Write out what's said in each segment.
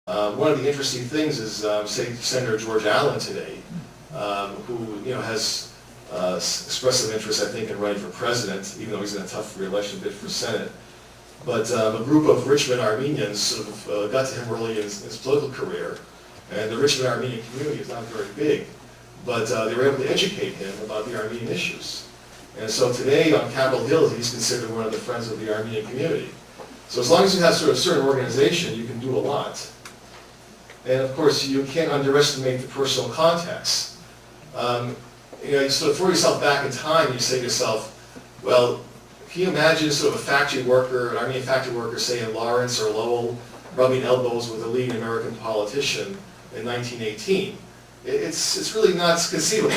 One of the interesting things is, say, Senator George Allen today, who has expressed some interest, I think, in running for president, even though he's in a tough re-election bid for Senate. But a group of Richmond Armenians sort of got to him early in his political career, and the Richmond Armenian community is not very big, but they were able to educate him about the Armenian issues. And so today on Capitol Hill, he's considered one of the friends of the Armenian community. So as long as you have sort of a certain organization, you can do a lot. And of course, you can't underestimate the personal context. You sort of throw yourself back in time, and you say to yourself, well, can you imagine sort of a factory worker, an Armenian factory worker, say in Lawrence or Lowell, rubbing elbows with a leading American politician in 1918? It's really not conceivable.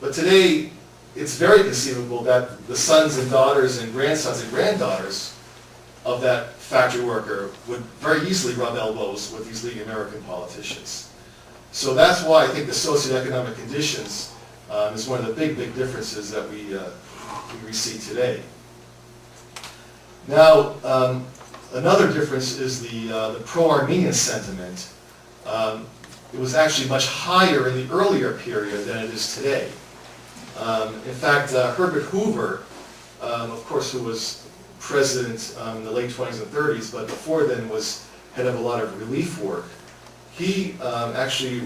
But today, it's very conceivable that the sons and daughters and grandsons and granddaughters of that factory worker would very easily rub elbows with these leading American politicians. So that's why I think the socioeconomic conditions is one of the big differences that we see today. Now, another difference is the pro-Armenian sentiment. It was actually much higher in the earlier period than it is today. In fact, Herbert Hoover, of course, who was president in the late 20s and 30s, but before then was head of a lot of relief work, he actually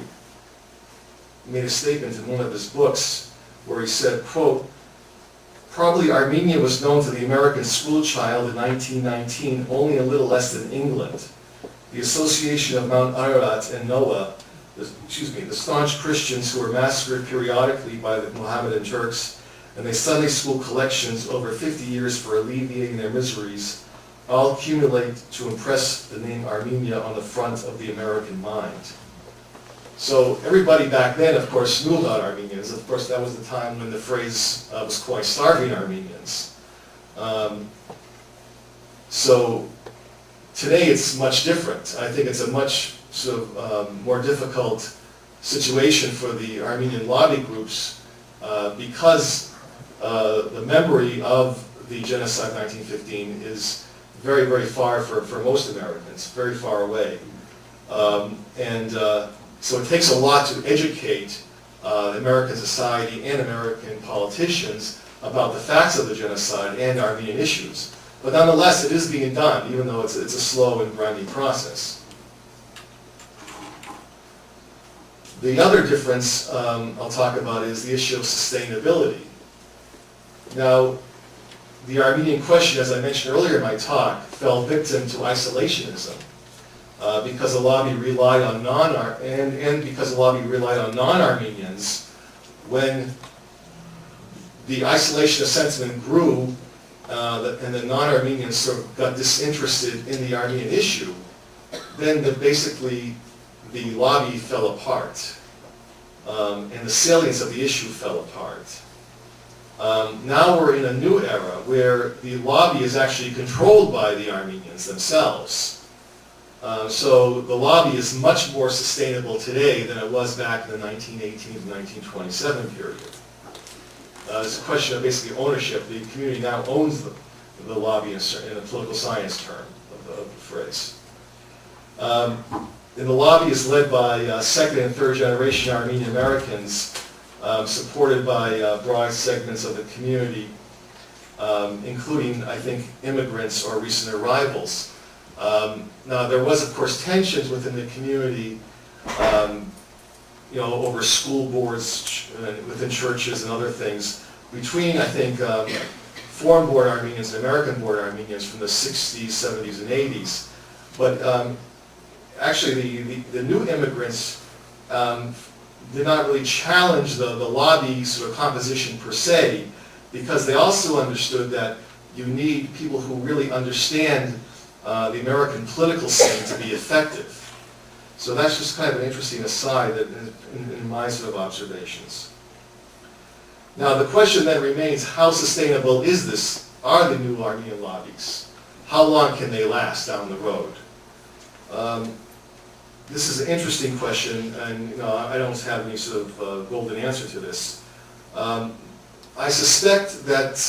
made a statement in one of his books where he said, quote, "Probably Armenia was known to the American school child in 1919 only a little less than England. The association of Mount Ararat and Noah, the staunch Christians who were massacred periodically by the Mohammedan Turks, and the Sunday school collections over 50 years for alleviating their miseries, all accumulate to impress the name Armenia on the front of the American mind." So everybody back then, of course, knew about Armenians. Of course, that was the time when the phrase was quite starving Armenians. So today it's much different. I think it's a much sort of more difficult situation for the Armenian lobby groups because the memory of the genocide of 1915 is very, very far for most Americans, very far away. So it takes a lot to educate American society and American politicians about the facts of the genocide and Armenian issues. But nonetheless, it is being done, even though it's a slow and grinding process. The other difference I'll talk about is the issue of sustainability. Now, the Armenian question, as I mentioned earlier in my talk, fell victim to isolationism because the lobby relied on because the lobby relied on non-Armenians. When the isolationist sentiment grew and the non-Armenians sort of got disinterested in the Armenian issue, then basically the lobby fell apart, and the salience of the issue fell apart. Now we're in a new era where the lobby is actually controlled by the Armenians themselves. So the lobby is much more sustainable today than it was back in the 1918 to 1927 period. It's a question of basically ownership. The community now owns the lobby in a political science term of the phrase. And the lobby is led by second and third generation Armenian-Americans, supported by broad segments of the community, including, I think, immigrants or recent arrivals. Now, there was, of course, tensions within the community, over school boards, within churches and other things, between, I think, foreign-born Armenians and American-born Armenians from the 60s, 70s, and 80s. But actually, the new immigrants did not really challenge the lobby sort of composition per se, because they also understood that you need people who really understand the American political scene to be effective. So that's just kind of an interesting aside in my sort of observations. Now the question then remains, how sustainable are the new Armenian lobbies? How long can they last down the road? This is an interesting question, and I don't have any sort of golden answer to this. I suspect that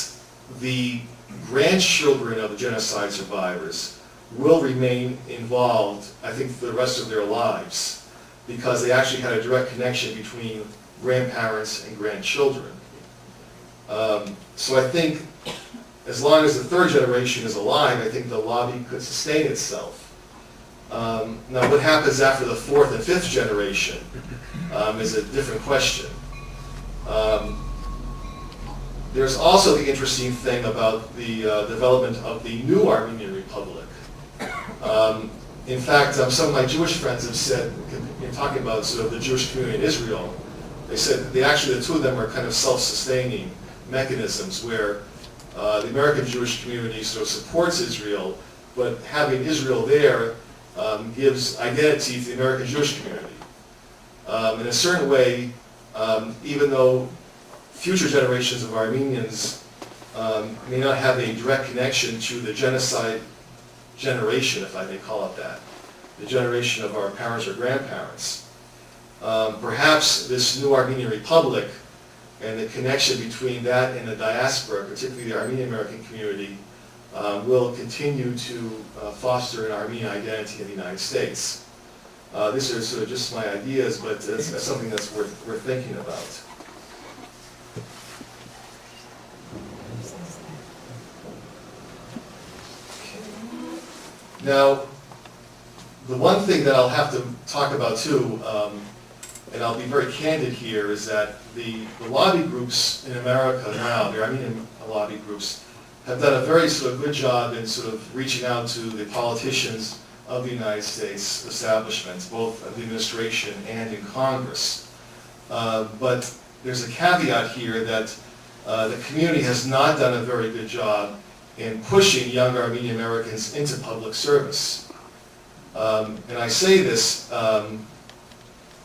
the grandchildren of the genocide survivors will remain involved, I think, for the rest of their lives, because they actually had a direct connection between grandparents and grandchildren. So I think as long as the third generation is alive, I think the lobby could sustain itself. Now what happens after the fourth and fifth generation is a different question. There's also the interesting thing about the development of the new Armenian Republic. In fact, some of my Jewish friends have said, in talking about sort of the Jewish community in Israel, they said actually the two of them are kind of self-sustaining mechanisms where the American Jewish community sort of supports Israel, but having Israel there gives identity to the American Jewish community. In a certain way, even though future generations of Armenians may not have a direct connection to the genocide generation, if I may call it that, the generation of our parents or grandparents, perhaps this new Armenian Republic and the connection between that and the diaspora, particularly the Armenian-American community, will continue to foster an Armenian identity in the United States. These are sort of just my ideas, but it's something that's worth thinking about. Now, the one thing that I'll have to talk about too, and I'll be very candid here, is that the lobby groups in America now, the Armenian lobby groups, have done a very sort of good job in sort of reaching out to the politicians of the United States establishments, both of the administration and in Congress. But there's a caveat here that the community has not done a very good job in pushing young Armenian Americans into public service. And I say this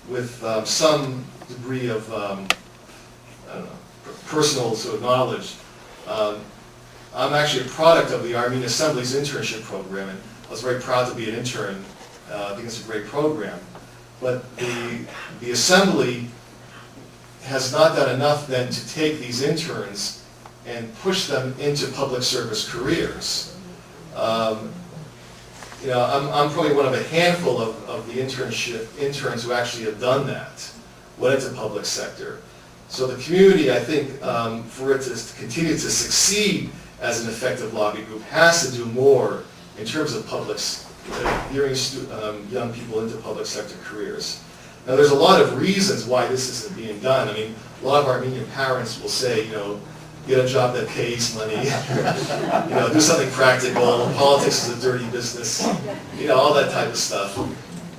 with some degree of I don't know, personal sort of knowledge. I'm actually a product of the Armenian Assembly's internship program, and I was very proud to be an intern. I think it's a great program. But the Assembly has not done enough then to take these interns and push them into public service careers. You know, I'm probably one of a handful of the interns who actually have done that, went into public sector. So the community, I think, for it to continue to succeed as an effective lobby group, has to do more in terms of gearing young people into public sector careers. Now, there's a lot of reasons why this isn't being done. I mean, a lot of Armenian parents will say, you know, get a job that pays money, you know, do something practical, politics is a dirty business, you know, all that type of stuff.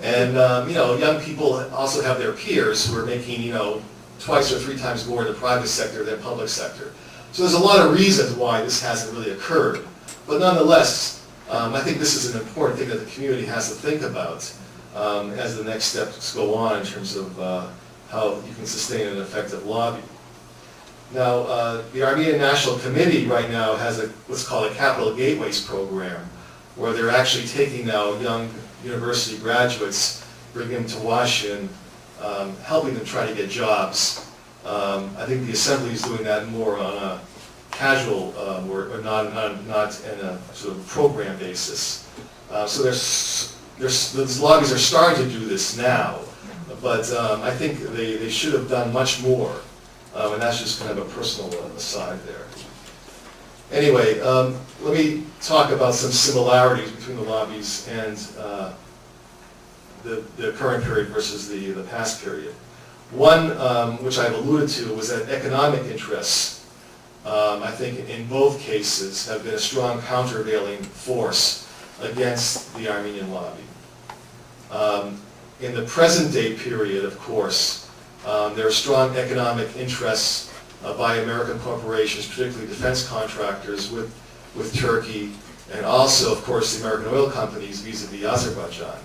And, you know, young people also have their peers who are making, you know, twice or three times more in the private sector than public sector. So there's a lot of reasons why this hasn't really occurred. But nonetheless, I think this is an important thing that the community has to think about as the next steps go on in terms of how you can sustain an effective lobby. Now, the Armenian National Committee right now has what's called a Capital Gateways program, where they're actually taking now young university graduates, bringing them to Washington, helping them try to get jobs. I think the Assembly is doing that more on a casual or not in a sort of program basis. So those lobbies are starting to do this now, but I think they should have done much more. And that's just kind of a personal aside there. Anyway, let me talk about some similarities between the lobbies and the current period versus the past period. One, which I've alluded to, was that economic interests, I think in both cases, have been a strong countervailing force against the Armenian lobby. In the present day period, of course, there are strong economic interests by American corporations, particularly defense contractors with Turkey, and also, of course, the American oil companies vis-a-vis Azerbaijan.